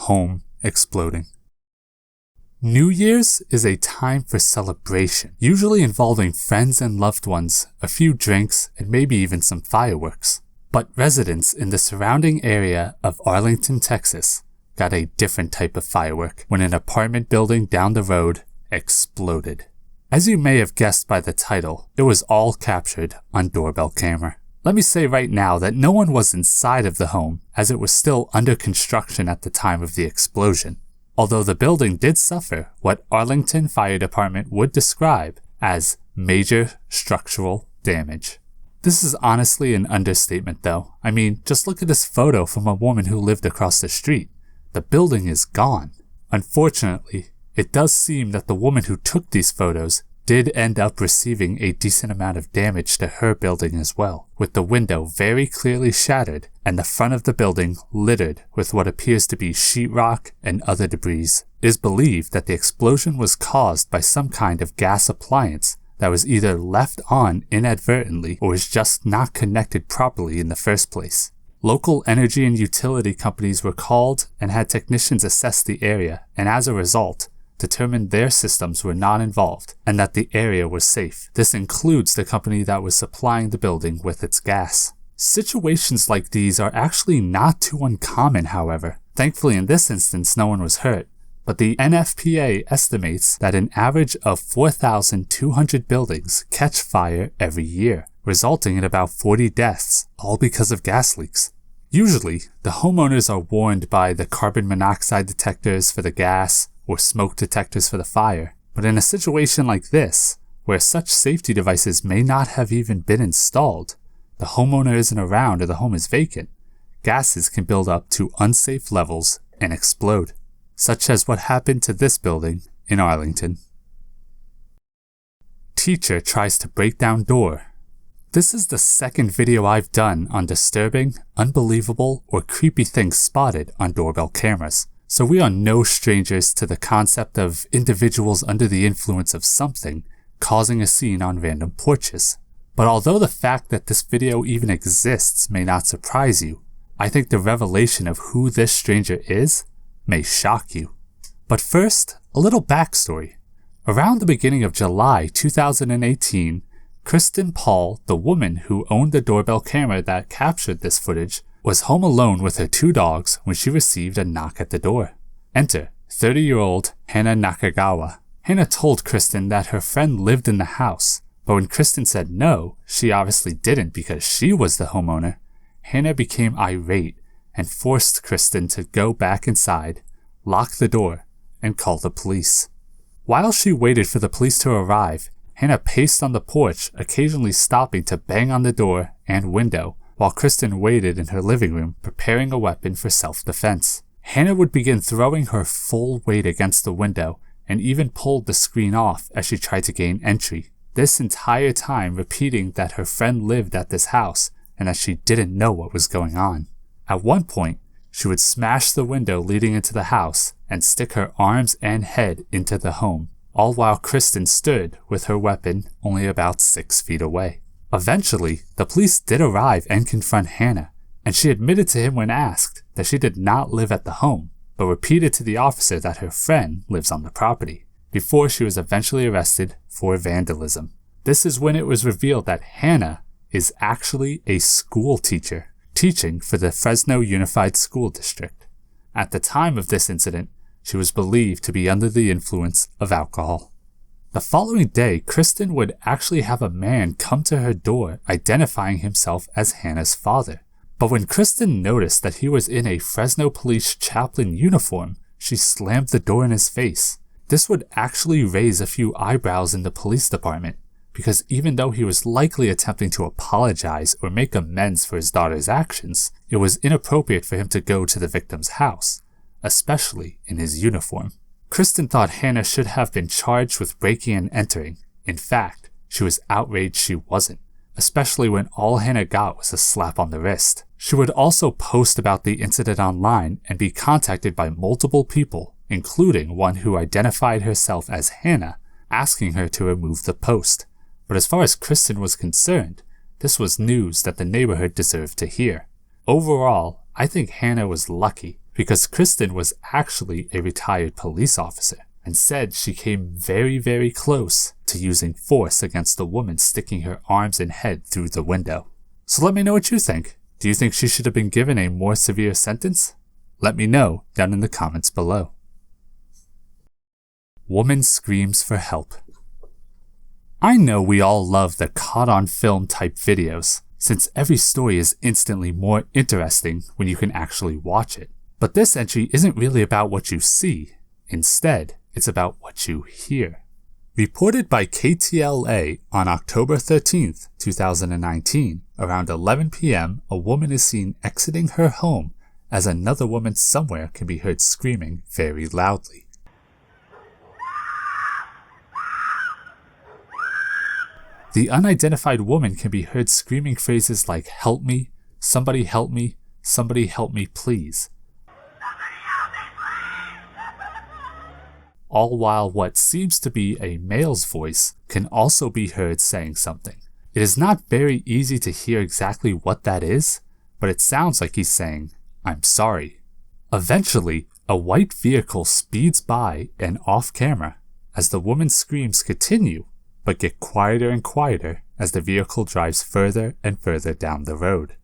home exploding. New Year's is a time for celebration, usually involving friends and loved ones, a few drinks, and maybe even some fireworks. But residents in the surrounding area of Arlington, Texas, got a different type of firework when an apartment building down the road exploded. As you may have guessed by the title, it was all captured on doorbell camera. Let me say right now that no one was inside of the home, as it was still under construction at the time of the explosion. Although the building did suffer what Arlington Fire Department would describe as major structural damage. This is honestly an understatement though. I mean, just look at this photo from a woman who lived across the street. The building is gone. Unfortunately, it does seem that the woman who took these photos did end up receiving a decent amount of damage to her building as well, with the window very clearly shattered and the front of the building littered with what appears to be sheetrock and other debris. It is believed that the explosion was caused by some kind of gas appliance that was either left on inadvertently or was just not connected properly in the first place. Local energy and utility companies were called and had technicians assess the area, and as a result, determined their systems were not involved and that the area was safe. This includes the company that was supplying the building with its gas. Situations like these are actually not too uncommon, however. Thankfully in this instance no one was hurt, but the NFPA estimates that an average of 4,200 buildings catch fire every year, resulting in about 40 deaths, all because of gas leaks. Usually, the homeowners are warned by the carbon monoxide detectors for the gas or smoke detectors for the fire. But in a situation like this, where such safety devices may not have even been installed, the homeowner isn't around or the home is vacant, gases can build up to unsafe levels and explode, such as what happened to this building in Arlington. Teacher tries to break down door. This is the second video I've done on disturbing, unbelievable, or creepy things spotted on doorbell cameras. So we are no strangers to the concept of individuals under the influence of something causing a scene on random porches. But although the fact that this video even exists may not surprise you, I think the revelation of who this stranger is may shock you. But first, a little backstory. Around the beginning of July 2018, Kristen Paul, the woman who owned the doorbell camera that captured this footage, was home alone with her 2 dogs when she received a knock at the door. Enter 30-year-old Hannah Nakagawa. Hannah told Kristen that her friend lived in the house, but when Kristen said no, she obviously didn't because she was the homeowner. Hannah became irate and forced Kristen to go back inside, lock the door, and call the police. While she waited for the police to arrive, Hannah paced on the porch, occasionally stopping to bang on the door and window, while Kristen waited in her living room, preparing a weapon for self-defense. Hannah would begin throwing her full weight against the window and even pulled the screen off as she tried to gain entry. This entire time repeating that her friend lived at this house and that she didn't know what was going on. At one point, she would smash the window leading into the house and stick her arms and head into the home, all while Kristen stood with her weapon only about 6 feet away. Eventually, the police did arrive and confront Hannah, and she admitted to him when asked that she did not live at the home, but repeated to the officer that her friend lives on the property, before she was eventually arrested for vandalism. This is when it was revealed that Hannah is actually a school teacher, teaching for the Fresno Unified School District. At the time of this incident, she was believed to be under the influence of alcohol. The following day, Kristen would actually have a man come to her door identifying himself as Hannah's father. But when Kristen noticed that he was in a Fresno police chaplain uniform, she slammed the door in his face. This would actually raise a few eyebrows in the police department, because even though he was likely attempting to apologize or make amends for his daughter's actions, it was inappropriate for him to go to the victim's house, especially in his uniform. Kristen thought Hannah should have been charged with breaking and entering. In fact, she was outraged she wasn't, especially when all Hannah got was a slap on the wrist. She would also post about the incident online and be contacted by multiple people, including one who identified herself as Hannah, asking her to remove the post. But as far as Kristen was concerned, this was news that the neighborhood deserved to hear. Overall, I think Hannah was lucky, because Kristen was actually a retired police officer and said she came very, very close to using force against the woman sticking her arms and head through the window. So let me know what you think. Do you think she should have been given a more severe sentence? Let me know down in the comments below. Woman screams for help. I know we all love the caught-on-film type videos, since every story is instantly more interesting when you can actually watch it. But this entry isn't really about what you see. Instead, it's about what you hear. Reported by KTLA on October 13th, 2019, around 11 p.m., a woman is seen exiting her home as another woman somewhere can be heard screaming very loudly. The unidentified woman can be heard screaming phrases like "help me," "somebody help me," "somebody help me please." All while what seems to be a male's voice can also be heard saying something. It is not very easy to hear exactly what that is, but it sounds like he's saying, "I'm sorry." Eventually, a white vehicle speeds by and off camera as the woman's screams continue, but get quieter and quieter as the vehicle drives further and further down the road.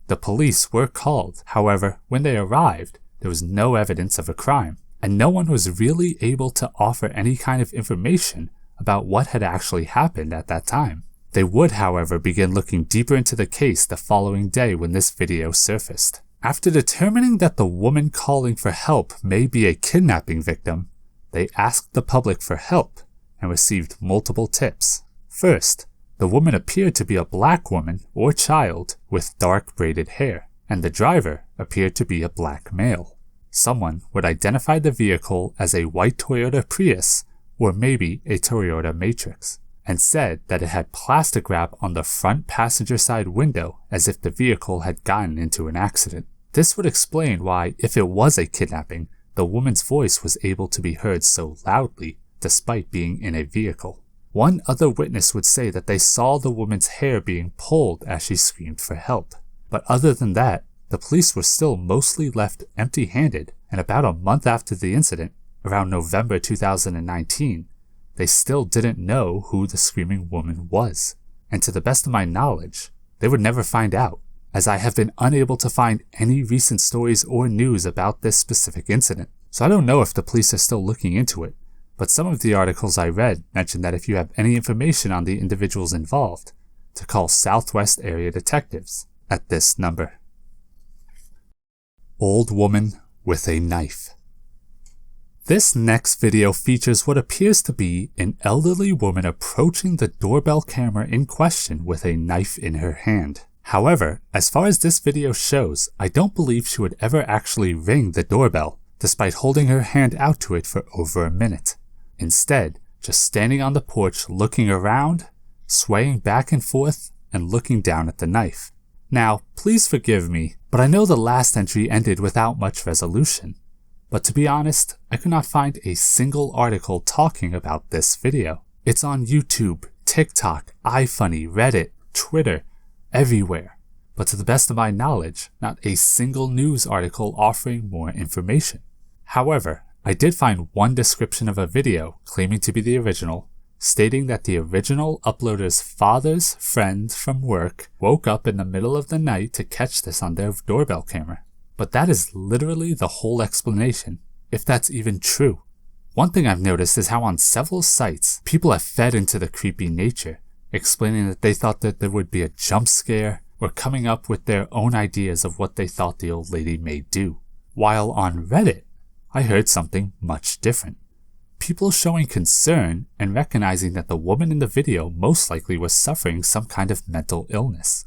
The police were called. However, when they arrived, there was no evidence of a crime, and no one was really able to offer any kind of information about what had actually happened at that time. They would, however, begin looking deeper into the case the following day when this video surfaced. After determining that the woman calling for help may be a kidnapping victim, they asked the public for help and received multiple tips. First, the woman appeared to be a black woman or child with dark braided hair, and the driver appeared to be a black male. Someone would identify the vehicle as a white Toyota Prius or maybe a Toyota Matrix, and said that it had plastic wrap on the front passenger side window as if the vehicle had gotten into an accident. This would explain why, if it was a kidnapping, the woman's voice was able to be heard so loudly despite being in a vehicle. One other witness would say that they saw the woman's hair being pulled as she screamed for help. But other than that, the police were still mostly left empty-handed, and about a month after the incident, around November 2019, they still didn't know who the screaming woman was. And to the best of my knowledge, they would never find out, as I have been unable to find any recent stories or news about this specific incident. So I don't know if the police are still looking into it, but some of the articles I read mentioned that if you have any information on the individuals involved, to call Southwest Area Detectives at this number. Old woman with a knife. This next video features what appears to be an elderly woman approaching the doorbell camera in question with a knife in her hand. However, as far as this video shows, I don't believe she would ever actually ring the doorbell, despite holding her hand out to it for over a minute. Instead, just standing on the porch looking around, swaying back and forth, and looking down at the knife. Now, please forgive me, but I know the last entry ended without much resolution. But to be honest, I could not find a single article talking about this video. It's on YouTube, TikTok, iFunny, Reddit, Twitter, everywhere. But to the best of my knowledge, not a single news article offering more information. However, I did find one description of a video claiming to be the original, stating that the original uploader's father's friend from work woke up in the middle of the night to catch this on their doorbell camera. But that is literally the whole explanation, if that's even true. One thing I've noticed is how on several sites, people have fed into the creepy nature, explaining that they thought that there would be a jump scare, or coming up with their own ideas of what they thought the old lady may do. While on Reddit, I heard something much different. People showing concern and recognizing that the woman in the video most likely was suffering some kind of mental illness,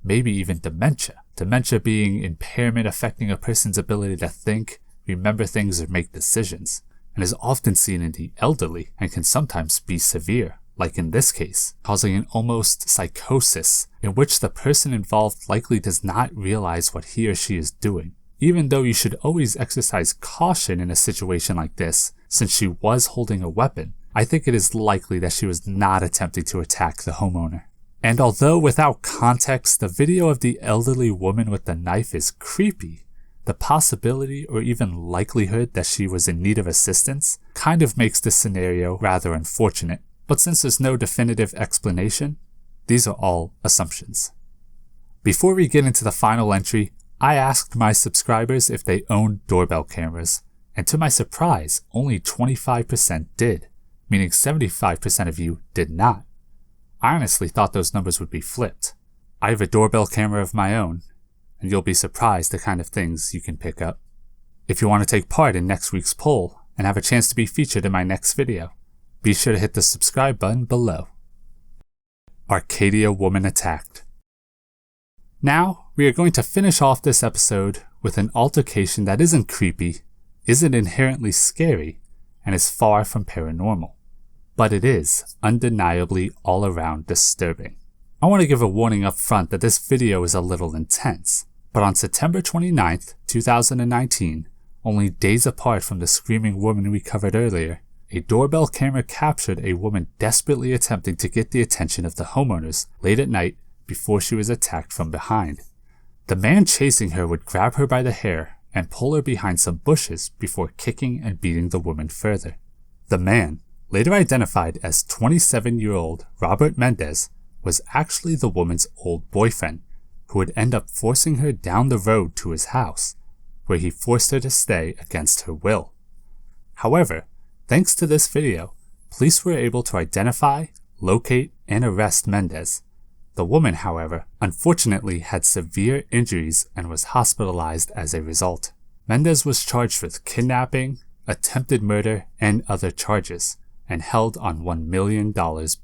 maybe even dementia. Dementia being impairment affecting a person's ability to think, remember things, or make decisions, and is often seen in the elderly and can sometimes be severe, like in this case, causing an almost psychosis in which the person involved likely does not realize what he or she is doing. Even though you should always exercise caution in a situation like this, since she was holding a weapon, I think it is likely that she was not attempting to attack the homeowner. And although without context, the video of the elderly woman with the knife is creepy, the possibility or even likelihood that she was in need of assistance kind of makes this scenario rather unfortunate, but since there's no definitive explanation, these are all assumptions. Before we get into the final entry, I asked my subscribers if they owned doorbell cameras, and to my surprise, only 25% did, meaning 75% of you did not. I honestly thought those numbers would be flipped. I have a doorbell camera of my own, and you'll be surprised the kind of things you can pick up. If you want to take part in next week's poll and have a chance to be featured in my next video, be sure to hit the subscribe button below. Arcadia woman attacked. Now, we are going to finish off this episode with an altercation that isn't creepy, isn't inherently scary, and is far from paranormal. But it is undeniably all around disturbing. I want to give a warning up front that this video is a little intense, but on September 29th, 2019, only days apart from the screaming woman we covered earlier, a doorbell camera captured a woman desperately attempting to get the attention of the homeowners late at night before she was attacked from behind. The man chasing her would grab her by the hair and pull her behind some bushes before kicking and beating the woman further. The man, later identified as 27-year-old Robert Mendez, was actually the woman's old boyfriend, who would end up forcing her down the road to his house, where he forced her to stay against her will. However, thanks to this video, police were able to identify, locate, and arrest Mendez. The woman, however, unfortunately had severe injuries and was hospitalized as a result. Mendez was charged with kidnapping, attempted murder, and other charges, and held on $1 million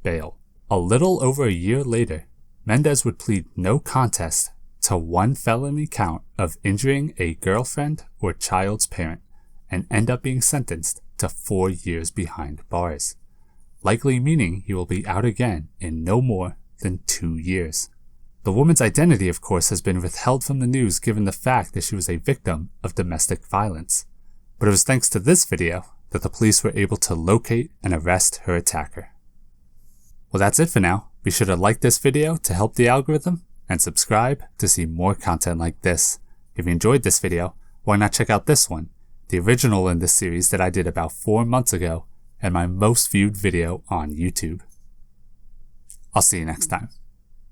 bail. A little over a year later, Mendez would plead no contest to one felony count of injuring a girlfriend or child's parent and end up being sentenced to 4 years behind bars, likely meaning he will be out again in no more than 2 years. The woman's identity, of course, has been withheld from the news given the fact that she was a victim of domestic violence, but it was thanks to this video that the police were able to locate and arrest her attacker. Well, that's it for now. Be sure to like this video to help the algorithm and subscribe to see more content like this. If you enjoyed this video, why not check out this one, the original in this series that I did about 4 months ago and my most viewed video on YouTube. I'll see you next time.